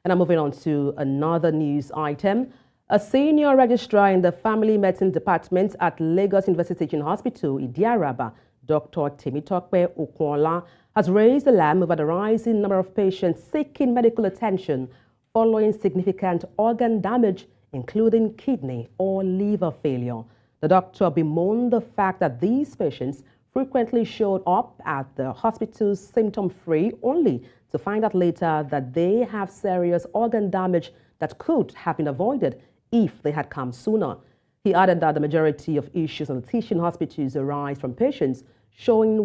And I'm moving on to another news item. A senior registrar in the Family Medicine Department at Lagos University Teaching Hospital, Idi-Araba, Dr. Temitope Okunola, has raised alarm over the rising number of patients seeking medical attention following significant organ damage, including kidney or liver failure. The doctor bemoaned the fact that these patients frequently showed up at the hospital's symptom-free only to find out later that they have serious organ damage that could have been avoided if they had come sooner. He added that the majority of issues in the teaching hospitals arise from patients showing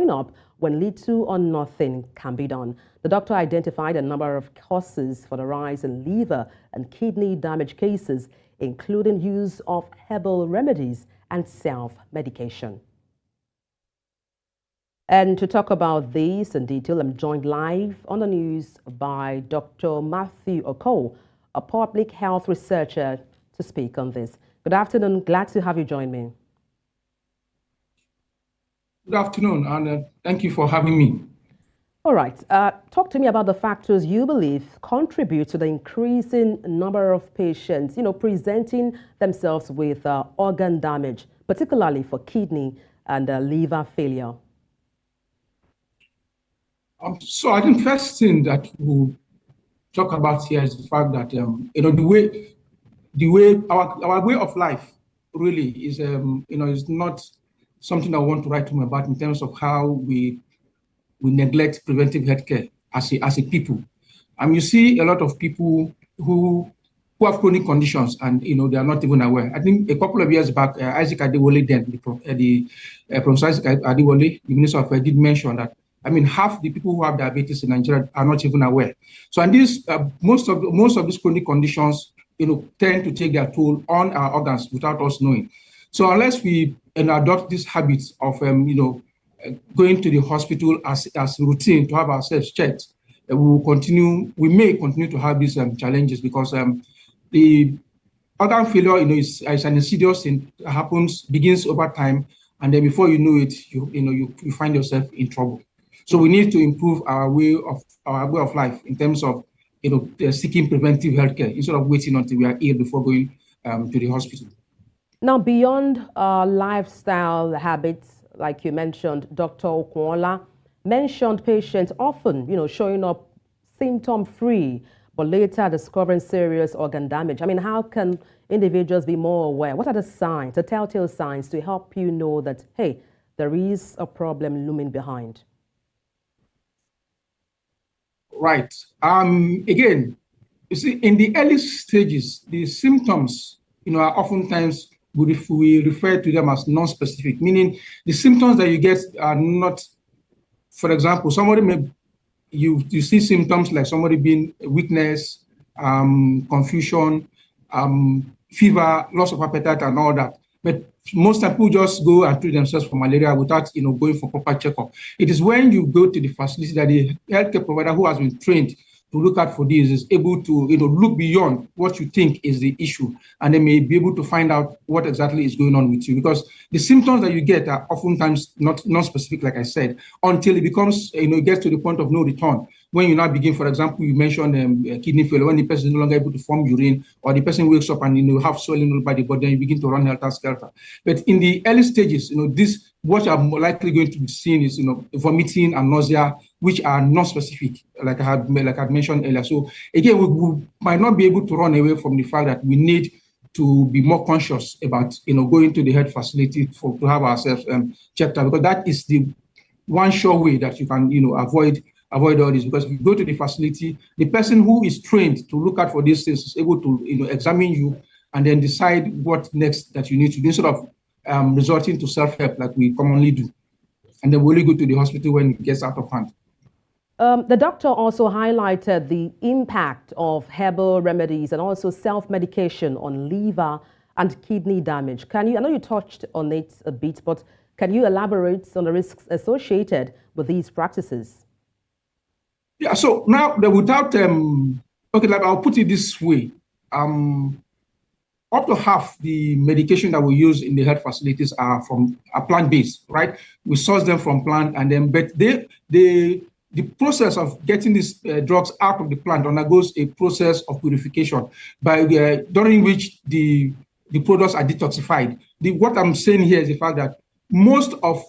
up when little or nothing can be done. The doctor identified a number of causes for the rise in liver and kidney damage cases, including use of herbal remedies and self-medication. And to talk about this in detail, I'm joined live on the news by Dr. Matthew Okole, a public health researcher, to speak on this. Good afternoon. Glad to have you join me. Good afternoon, and thank you for having me. All right. Talk to me about the factors you believe contribute to the increasing number of patients, presenting themselves with organ damage, particularly for kidney and liver failure. So I think first thing that we'll talk about here is the fact that the way our way of life really is is not something I want to write home about in terms of how we neglect preventive healthcare as a people. You see a lot of people who have chronic conditions and they are not even aware. I think a couple of years back, Isaac Adewale, then Professor Isaac Adewale, the Minister of Health, did mention that half the people who have diabetes in Nigeria are not even aware. So, and this most of these chronic conditions, tend to take their toll on our organs without us knowing. So, unless we adopt this habit of going to the hospital as routine to have ourselves checked, we may continue to have these challenges because the organ failure, is an insidious thing that begins over time, and then before you know it, you find yourself in trouble. So we need to improve our way of life in terms of seeking preventive healthcare instead of waiting until we are ill before going to the hospital. Now, beyond lifestyle habits, like you mentioned, Dr. Okunola mentioned patients often, showing up symptom-free, but later discovering serious organ damage. How can individuals be more aware? What are the signs, the telltale signs to help you know that, hey, there is a problem looming behind? Right. Again, you see, in the early stages, the symptoms, are oftentimes we refer to them as non-specific, meaning the symptoms that you get are not. For example, you see symptoms like somebody being weakness, confusion, fever, loss of appetite, and all that. But most people just go and treat themselves for malaria without going for proper checkup. It is when you go to the facility that the healthcare provider who has been trained to look out for this is able to look beyond what you think is the issue, and they may be able to find out what exactly is going on with you, because the symptoms that you get are oftentimes not specific, like I said, until it becomes it gets to the point of no return. When you now begin, for example, you mentioned kidney failure, when the person is no longer able to form urine, or the person wakes up and have swelling all by the body, and you begin to run helter-skelter. But in the early stages, what are more likely going to be seen is vomiting and nausea, which are not specific, like I had mentioned earlier. So again, we might not be able to run away from the fact that we need to be more conscious about going to the health facility to have ourselves checked out, because that is the one sure way that you can avoid all this. Because if you go to the facility, the person who is trained to look out for these things is able to examine you and then decide what next that you need to do, instead of resorting to self-help like we commonly do, and then we only go to the hospital when it gets out of hand. The doctor also highlighted the impact of herbal remedies and also self-medication on liver and kidney damage. I know you touched on it a bit, but can you elaborate on the risks associated with these practices? Yeah, so now without I'll put it this way. Up to half the medication that we use in the health facilities are plant-based, right? We source them from plant, and then but the the process of getting these drugs out of the plant undergoes a process of purification during which the products are detoxified. What I'm saying here is the fact that most of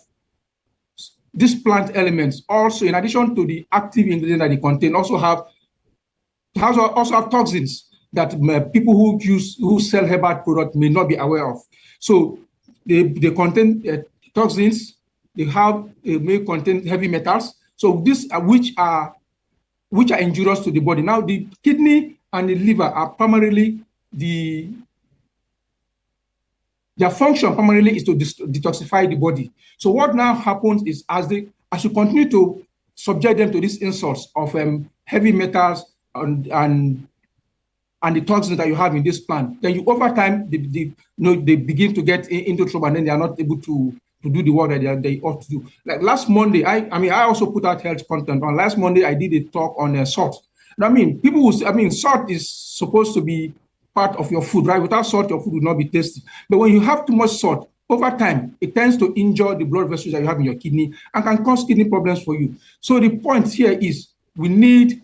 these plant elements also, in addition to the active ingredient that they contain, also have toxins that people who sell herbal products may not be aware of. So they contain toxins. They may contain heavy metals. So which are injurious to the body. Now the kidney and the liver are primarily their function primarily is to detoxify the body. So what now happens is as you continue to subject them to these insults of heavy metals and the toxins that you have in this plant, then over time they begin to get into trouble, and then they are not able to do the work that they ought to do. Like last Monday, I also put out health content on. Last Monday, I did a talk on salt. Salt is supposed to be part of your food, right? Without salt, your food will not be tasty. But when you have too much salt, over time, it tends to injure the blood vessels that you have in your kidney and can cause kidney problems for you. So the point here is we need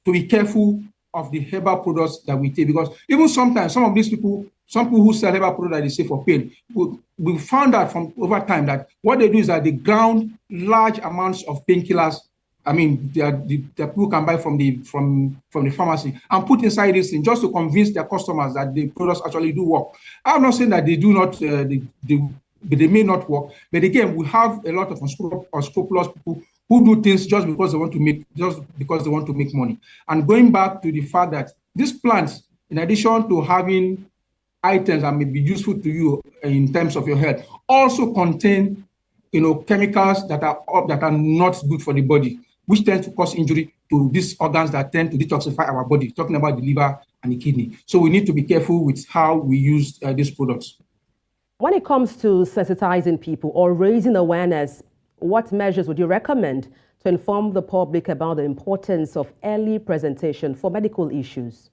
to be careful of the herbal products that we take, because even sometimes some people who sell herbal products that they say for pain, we found out from over time that what they do is that they ground large amounts of painkillers. The people can buy from the pharmacy and put inside this thing just to convince their customers that the products actually do work. I'm not saying that they do not, they may not work, but again, we have a lot of unscrupulous people who do things just because they want to make money. And going back to the fact that these plants, in addition to having items that may be useful to you in terms of your health, also contain, chemicals that are not good for the body, which tend to cause injury to these organs that tend to detoxify our body, talking about the liver and the kidney. So we need to be careful with how we use these products. When it comes to sensitizing people or raising awareness, what measures would you recommend to inform the public about the importance of early presentation for medical issues?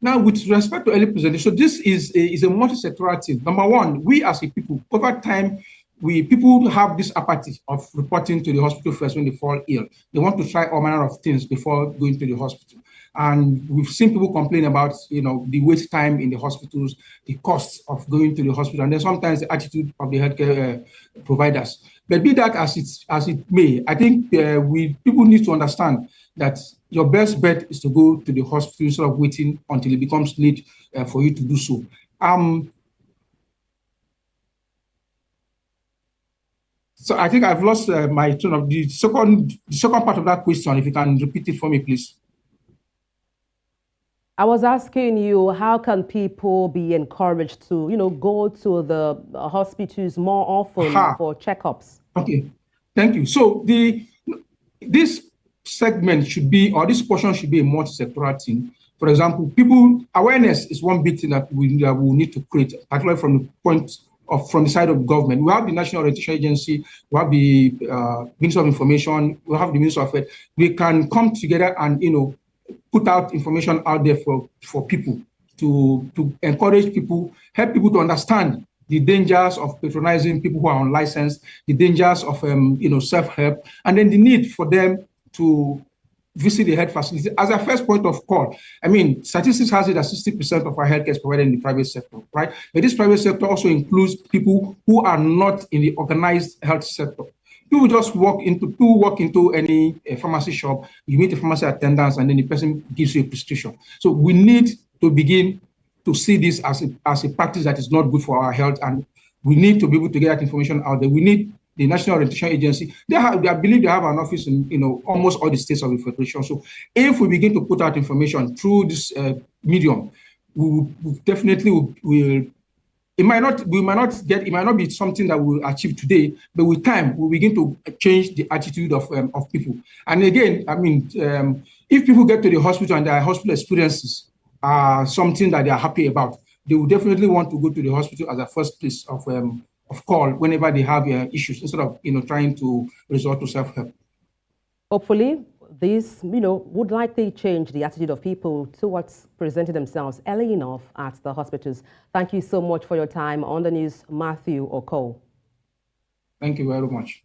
Now, with respect to early presentation, this is a multi-sectoral thing. Number one, we as a people, over time, people have this apathy of reporting to the hospital first when they fall ill. They want to try all manner of things before going to the hospital. And we've seen people complain about, the wait time in the hospitals, the costs of going to the hospital, and then sometimes the attitude of the healthcare providers. But be that as it may, I think people need to understand that your best bet is to go to the hospital instead of waiting until it becomes late for you to do so. So I think I've lost my tone of the second part of that question. If you can repeat it for me, please. I was asking you, how can people be encouraged to, go to the hospitals more often for checkups? Okay, thank you. So this segment should be, or this portion should be a multi-sectoral thing. For example, awareness is one big thing that we need to create, particularly from the side of government. We have the National Registrar Agency, we have the Ministry of Information, we have the Ministry of Health. We can come together and, put out information out there for people to encourage people, help people to understand the dangers of patronizing people who are unlicensed, the dangers of self-help, and then the need for them to visit the health facility as a first point of call. Statistics has it that 60% of our healthcare is provided in the private sector, right? But this private sector also includes people who are not in the organized health sector. People just walk into any pharmacy shop, you meet a pharmacy attendant, and then the person gives you a prescription. So we need to begin to see this as a practice that is not good for our health, and we need to be able to get that information out there. We need the National Registrar Agency. I believe they have an office in almost all the states of the federation. So if we begin to put out information through this medium, we definitely will. It might not be something that we'll achieve today, but with time, we'll begin to change the attitude of people. And again, if people get to the hospital and their hospital experiences are something that they are happy about, they will definitely want to go to the hospital as a first place of call whenever they have issues, instead of trying to resort to self-help. Hopefully, this would likely change the attitude of people towards presenting themselves early enough at the hospitals. Thank you so much for your time on the news, Matthew Oko. Thank you very much.